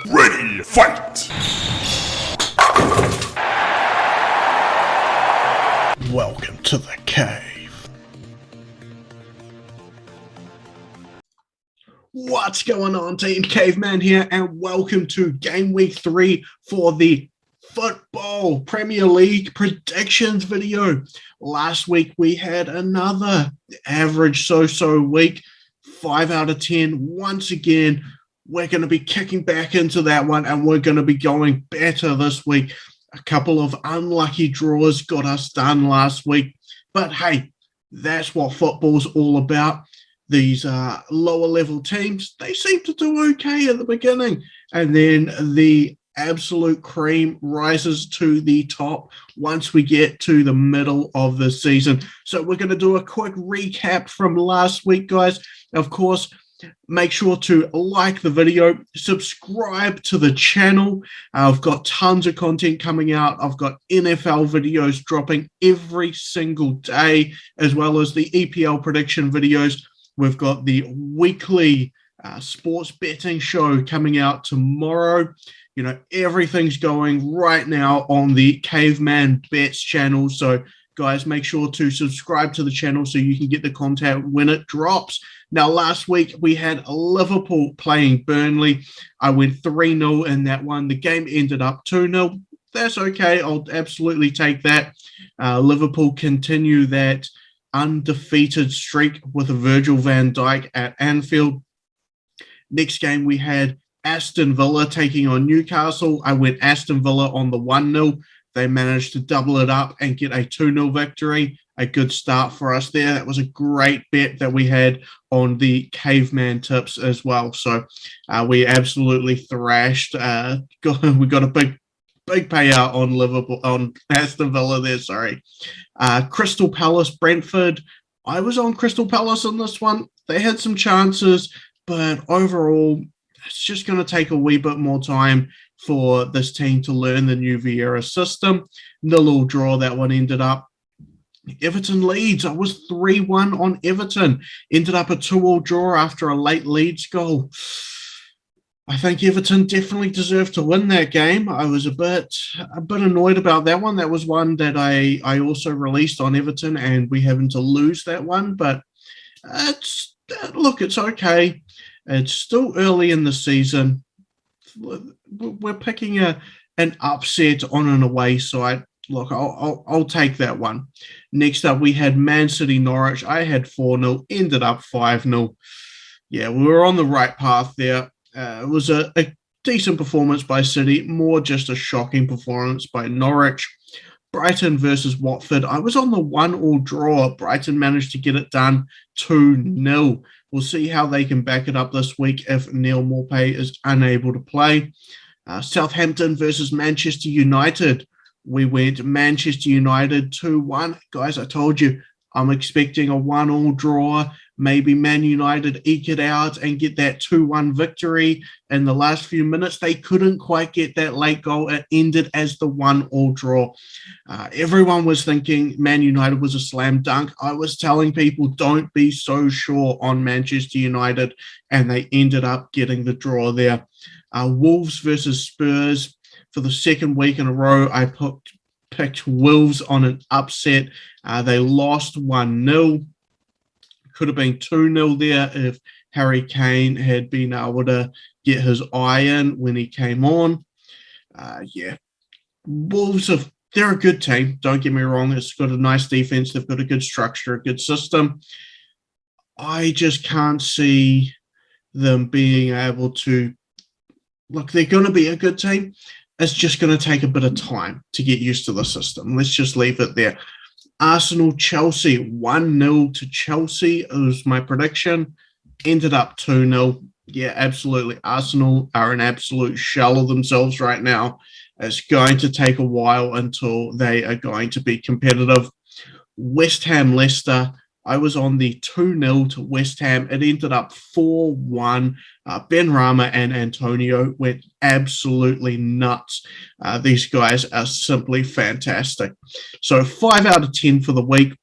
Ready, fight! Welcome to the cave. What's going on, team? Caveman here, and welcome to game week 3 for the Football Premier League predictions video. Last week we had another average so-so week, 5 out of 10. Once again, we're going to be kicking back into that one, and we're going to be going better this week. A couple of unlucky draws got us done last week, but hey, that's what football's all about. These lower level teams, they seem to do okay at the beginning, and then the absolute cream rises to the top once we get to the middle of the season. So we're going to do a quick recap from last week, guys. Of course, make sure to like the video, subscribe to the channel. I've got tons of content coming out. I've got NFL videos dropping every single day, as well as the EPL prediction videos. We've got the weekly sports betting show coming out tomorrow. You know, everything's going right now on the Caveman Bets channel. So, guys, make sure to subscribe to the channel so you can get the content when it drops. Now, last week we had Liverpool playing Burnley. I went 3-0 in that one. The game ended up 2-0. That's okay. I'll absolutely take that. Liverpool continue that undefeated streak with Virgil van Dijk at Anfield. Next game we had Aston Villa taking on Newcastle. I went Aston Villa on the 1-0. They managed to double it up and get a 2-0 victory. A good start for us there. That was a great bet that we had on the Caveman tips as well. So we absolutely thrashed. We got a big payout on Liverpool, on Aston Villa there, sorry. Crystal Palace, Brentford. I was on Crystal Palace on this one. They had some chances, but overall, it's just going to take a wee bit more time for this team to learn the new Vieira system. Nil-all draw, that one ended up. Everton Leeds, I was 3-1 on Everton. Ended up a 2-2 draw after a late Leeds goal. I think Everton definitely deserved to win that game. I was a bit annoyed about that one. That was one that I also released on Everton, and we happened to lose that one. But it's okay. It's still early in the season. We're picking an upset on an away side. Look, I'll take that one. Next up, we had Man City Norwich. I had 4-0, ended up 5-0. Yeah, we were on the right path there. It was a decent performance by City, more just a shocking performance by Norwich. Brighton versus Watford. I was on the 1-1 draw. Brighton managed to get it done 2-0. We'll see how they can back it up this week if Neil Maupay is unable to play. Southampton versus Manchester United. We went Manchester United 2-1. Guys, I told you, I'm expecting a 1-1 draw. Maybe Man United eke it out and get that 2-1 victory in the last few minutes. They couldn't quite get that late goal. It ended as the 1-1 draw. Everyone was thinking Man United was a slam dunk. I was telling people, don't be so sure on Manchester United, and they ended up getting the draw there. Wolves versus Spurs. For the second week in a row, I picked Wolves on an upset. They lost 1-0. Could have been 2-0 there if Harry Kane had been able to get his eye in when he came on. Wolves, they're a good team. Don't get me wrong. It's got a nice defense. They've got a good structure, a good system. I just can't see them being able to... Look, they're going to be a good team. It's just going to take a bit of time to get used to the system. Let's just leave it there. Arsenal, Chelsea, 1-0 to Chelsea. It was my prediction. Ended up 2-0. Yeah, absolutely. Arsenal are an absolute shell of themselves right now. It's going to take a while until they are going to be competitive. West Ham, Leicester. I was on the 2-0 to West Ham. It ended up 4-1. Benrahma and Antonio went absolutely nuts. These guys are simply fantastic. So 5 out of 10 for the week.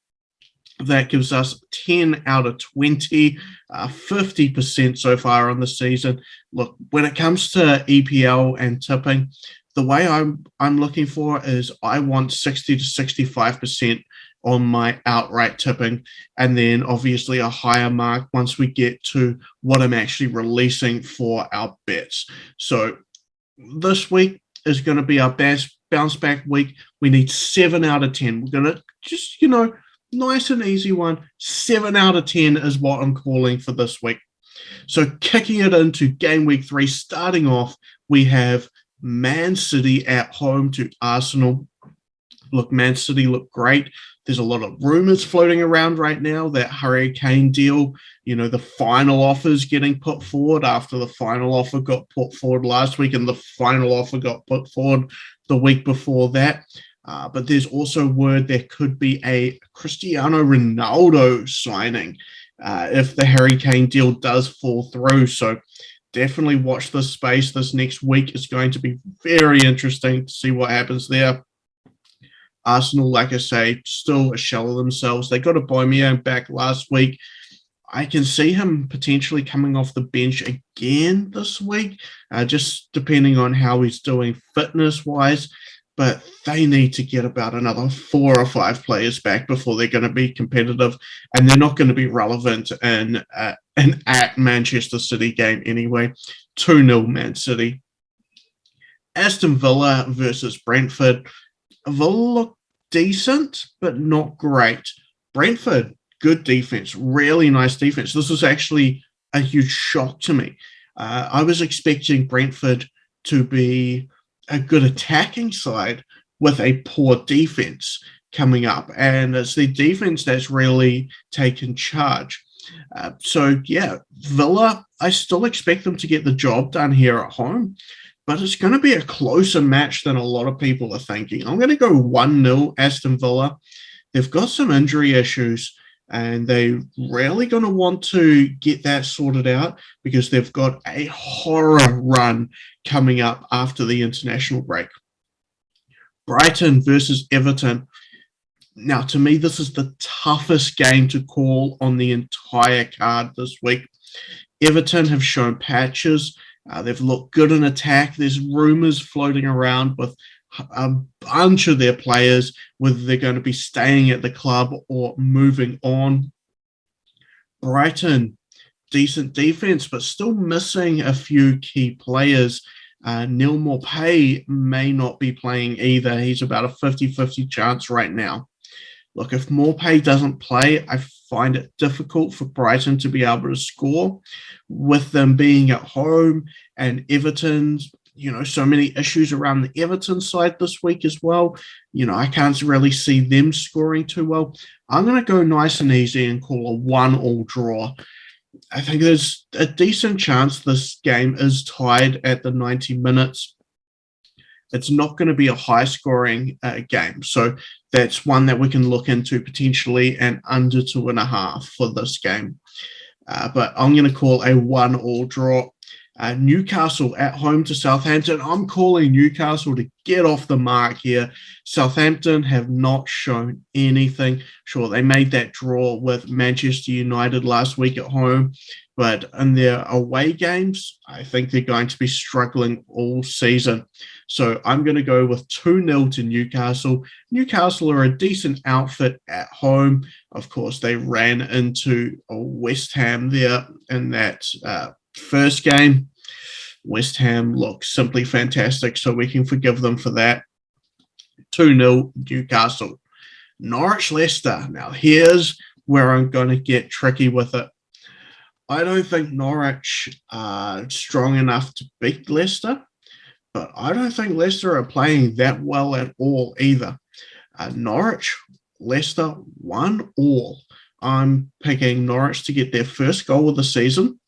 That gives us 10 out of 20, 50% so far on the season. Look, when it comes to EPL and tipping, the way I'm looking for is I want 60 to 65% on my outright tipping, and then obviously a higher mark once we get to what I'm actually releasing for our bets. So this week is going to be our best bounce back week. We need 7 out of 10. We're going to just, nice and easy one. 7 out of 10 is what I'm calling for this week. So kicking it into game week 3, starting off, we have Man City at home to Arsenal. Look, Man City look great. There's a lot of rumors floating around right now that Harry Kane deal, the final offer is getting put forward after the final offer got put forward last week and the final offer got put forward the week before that. But there's also word there could be a Cristiano Ronaldo signing if the Harry Kane deal does fall through. So definitely watch this space. This next week is going to be very interesting to see what happens there. Arsenal, like I say, still a shell of themselves. They got Aubameyang back last week. I can see him potentially coming off the bench again this week, just depending on how he's doing fitness-wise. But they need to get about another 4 or 5 players back before they're going to be competitive, and they're not going to be relevant in an at Manchester City game anyway. 2-0 Man City. Aston Villa versus Brentford. Villa look decent, but not great. Brentford, good defense, really nice defense. This was actually a huge shock to me. I was expecting Brentford to be a good attacking side with a poor defense coming up, and it's the defense that's really taken charge. Villa, I still expect them to get the job done here at home, but it's going to be a closer match than a lot of people are thinking. I'm going to go 1-0 Aston Villa. They've got some injury issues, and they're really going to want to get that sorted out because they've got a horror run coming up after the international break. Brighton versus Everton. Now, to me, this is the toughest game to call on the entire card this week. Everton have shown patches. They've looked good in attack. There's rumors floating around with a bunch of their players, whether they're going to be staying at the club or moving on. Brighton, decent defense, but still missing a few key players. Neil Maupay may not be playing either. He's about a 50-50 chance right now. Look, if Maupay doesn't play, I find it difficult for Brighton to be able to score with them being at home and Everton's, so many issues around the Everton side this week as well. I can't really see them scoring too well. I'm going to go nice and easy and call a 1-1 draw. I think there's a decent chance this game is tied at the 90 minutes. It's not going to be a high-scoring game. So that's one that we can look into potentially and under 2.5 for this game. But I'm going to call a 1-1 draw. Newcastle at home to Southampton. I'm calling Newcastle to get off the mark here. Southampton have not shown anything. Sure, they made that draw with Manchester United last week at home, but in their away games, I think they're going to be struggling all season. So I'm going to go with 2-0 to Newcastle. Newcastle are a decent outfit at home. Of course, they ran into West Ham there in that first game. West Ham looks simply fantastic, so we can forgive them for that. 2-0 Newcastle. Norwich Leicester. Now, here's where I'm going to get tricky with it. I don't think Norwich are strong enough to beat Leicester, but I don't think Leicester are playing that well at all either. Norwich, Leicester, 1-1. I'm picking Norwich to get their first goal of the season,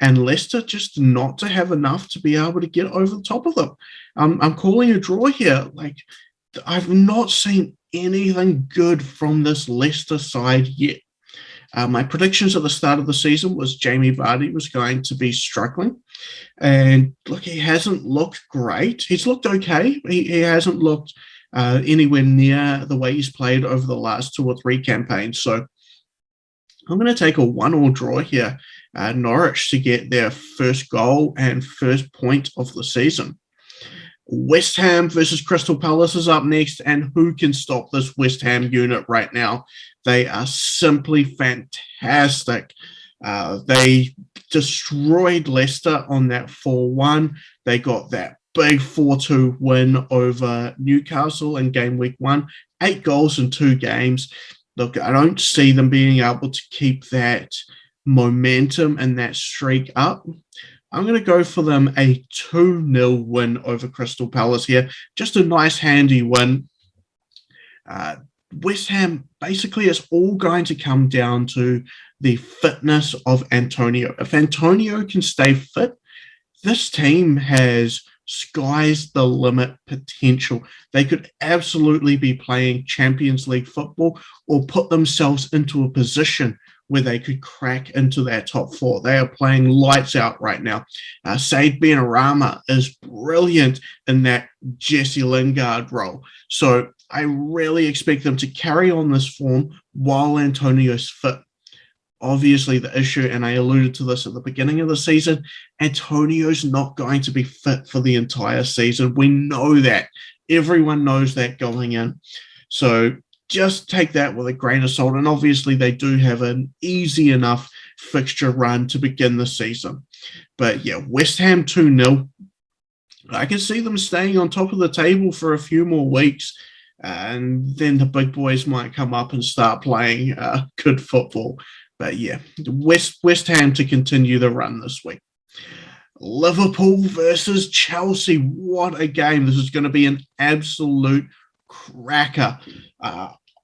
and Leicester just not to have enough to be able to get over the top of them. I'm calling a draw here. Like, I've not seen anything good from this Leicester side yet. My predictions at the start of the season was Jamie Vardy was going to be struggling. And look, he hasn't looked great. He's looked okay. He hasn't looked anywhere near the way he's played over the last 2 or 3 campaigns. So I'm going to take a 1-1 draw here. Norwich to get their first goal and first point of the season. West Ham versus Crystal Palace is up next, and who can stop this West Ham unit right now? They are simply fantastic. They destroyed Leicester on that 4-1. They got that big 4-2 win over Newcastle in game week 1. 8 goals in 2 games. Look, I don't see them being able to keep that momentum and that streak up. I'm going to go for them a 2-0 win over Crystal Palace here. Just a nice, handy win. West Ham, basically, it's all going to come down to the fitness of Antonio. If Antonio can stay fit, this team has sky's the limit potential. They could absolutely be playing Champions League football or put themselves into a position where they could crack into that top 4. They are playing lights out right now. Said Benrahma is brilliant in that Jesse Lingard role. So I really expect them to carry on this form while Antonio's fit. Obviously, the issue, and I alluded to this at the beginning of the season, Antonio's not going to be fit for the entire season. We know that. Everyone knows that going in. So just take that with a grain of salt. And obviously, they do have an easy enough fixture run to begin the season. But yeah, West Ham 2-0. I can see them staying on top of the table for a few more weeks. And then the big boys might come up and start playing good football. But yeah, West Ham to continue the run this week. Liverpool versus Chelsea. What a game. This is going to be an absolute cracker.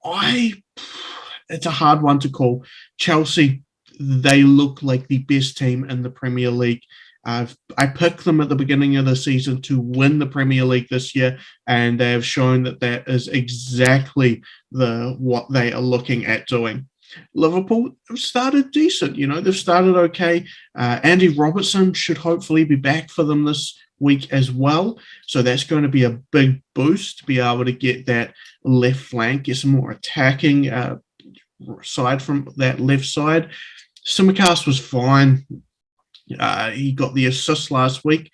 It's a hard one to call. Chelsea, they look like the best team in the Premier League. I picked them at the beginning of the season to win the Premier League this year, and they have shown that is exactly what they are looking at doing. Liverpool have started decent, they've started okay. Andy Robertson should hopefully be back for them this week as well. So that's going to be a big boost to be able to get that left flank, get some more attacking side from that left side. Simicast was fine. He got the assist last week.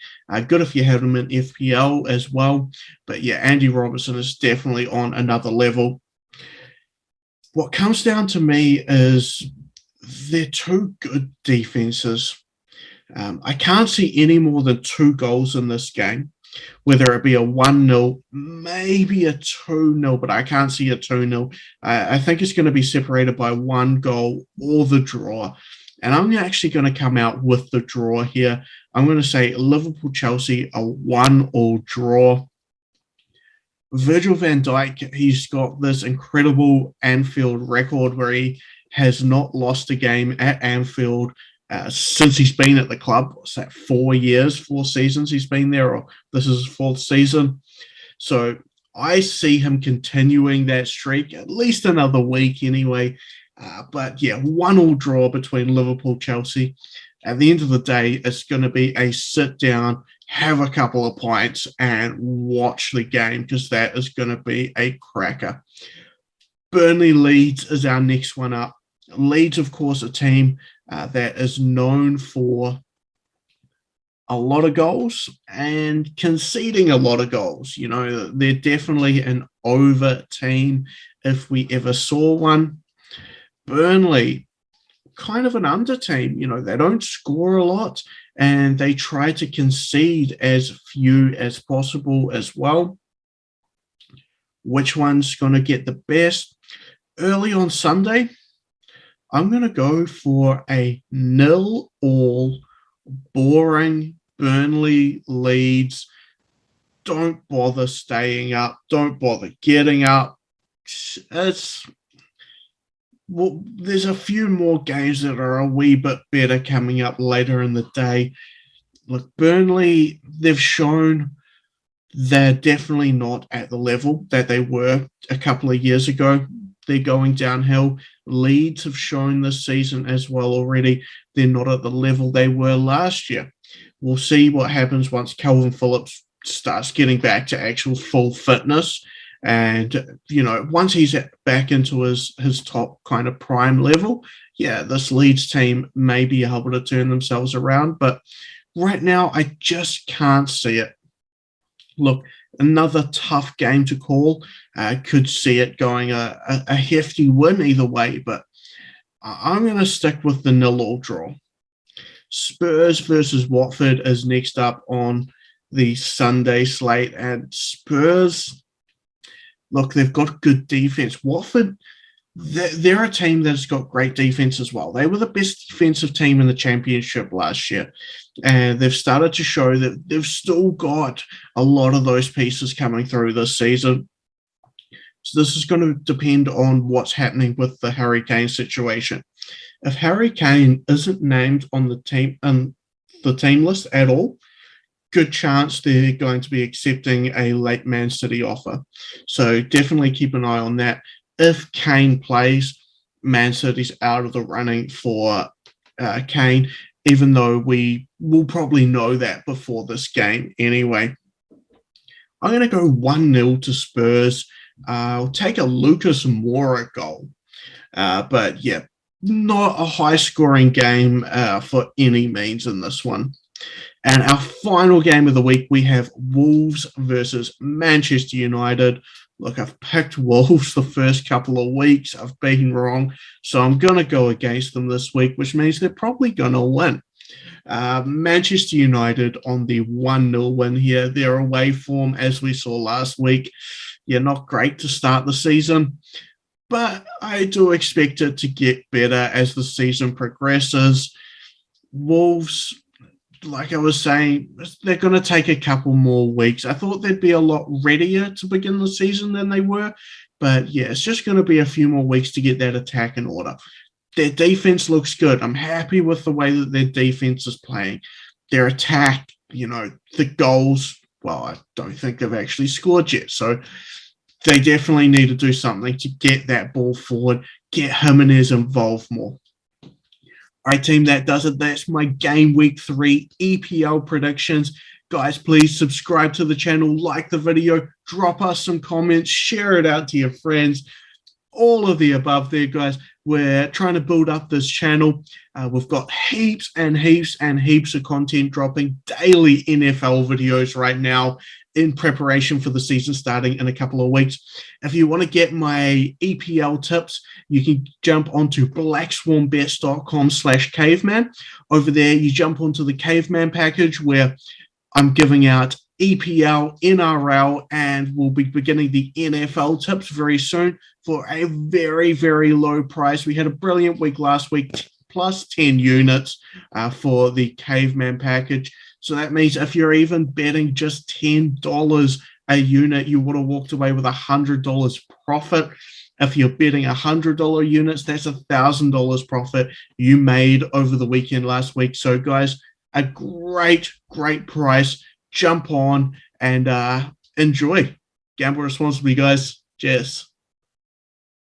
Good if you have him in FPL as well. But yeah, Andy Robertson is definitely on another level. What comes down to me is they're 2 good defenses. I can't see any more than 2 goals in this game, whether it be a 1-0, maybe a 2-0, but I can't see a 2-0. I think it's going to be separated by 1 goal or the draw. And I'm actually going to come out with the draw here. I'm going to say Liverpool-Chelsea, a 1-1 draw. Virgil van Dijk, he's got this incredible Anfield record where he has not lost a game at Anfield since he's been at the club. What's that, 4 seasons he's been there, or this is his 4th season. So I see him continuing that streak, at least another week anyway. But yeah, 1-1 draw between Liverpool-Chelsea. At the end of the day, it's going to be a sit-down, have a couple of pints, and watch the game, because that is going to be a cracker. Burnley Leeds is our next one up. Leeds, of course, a team that is known for a lot of goals and conceding a lot of goals. They're definitely an over team if we ever saw one. Burnley, kind of an under team. They don't score a lot, and they try to concede as few as possible as well. Which one's going to get the best? Early on Sunday, I'm going to go for a 0-0 boring Burnley Leeds. Don't bother staying up. Don't bother getting up. There's a few more games that are a wee bit better coming up later in the day. Look, Burnley, they've shown they're definitely not at the level that they were a couple of years ago. They're going downhill. Leeds have shown this season as well already they're not at the level they were last year. We'll see what happens once Calvin Phillips starts getting back to actual full fitness. And, once he's back into his top kind of prime level, yeah, this Leeds team may be able to turn themselves around, but right now I just can't see it. Look, another tough game to call. Could see it going a hefty win either way, but I'm going to stick with the 0-0 draw. Spurs versus Watford is next up on the Sunday slate, and Spurs, look, they've got good defense. Watford, they're a team that's got great defense as well. They were the best defensive team in the championship last year, and they've started to show that they've still got a lot of those pieces coming through this season. So this is going to depend on what's happening with the Harry Kane situation. If Harry Kane isn't named on the team list at all, good chance they're going to be accepting a late Man City offer. So definitely keep an eye on that. If Kane plays, Man City's out of the running for Kane, even though we will probably know that before this game anyway. I'm going to go 1-0 to Spurs. I'll take a Lucas Moura goal. But yeah, not a high-scoring game for any means in this one. And our final game of the week, we have Wolves versus Manchester United. Look, I've picked Wolves the first couple of weeks. I've been wrong. So I'm going to go against them this week, which means they're probably going to win. Manchester United on the 1-0 win here. Their away form, as we saw last week, not great to start the season. But I do expect it to get better as the season progresses. Wolves, like I was saying, they're going to take a couple more weeks. I thought they'd be a lot readier to begin the season than they were. But yeah, it's just going to be a few more weeks to get that attack in order. Their defense looks good. I'm happy with the way that their defense is playing. Their attack, the goals, well, I don't think they've actually scored yet. So they definitely need to do something to get that ball forward, get Jimenez involved more. All right, team, that does it. That's my game week 3 EPL predictions. Guys, please subscribe to the channel, like the video, drop us some comments, share it out to your friends. All of the above there, guys. We're trying to build up this channel. We've got heaps and heaps and heaps of content dropping daily NFL videos right now in preparation for the season starting in a couple of weeks. If you want to get my EPL tips, you can jump onto blackswanbets.com/caveman. Over there, you jump onto the caveman package where I'm giving out EPL, NRL, and we'll be beginning the NFL tips very soon for a very, very low price. We had a brilliant week last week, plus 10 units for the caveman package. So that means if you're even betting just $10 a unit, you would have walked away with $100 profit. If you're betting $100 units, that's $1,000 profit you made over the weekend last week. So guys, a great, great price. Jump on and enjoy. Gamble responsibly, guys. Cheers.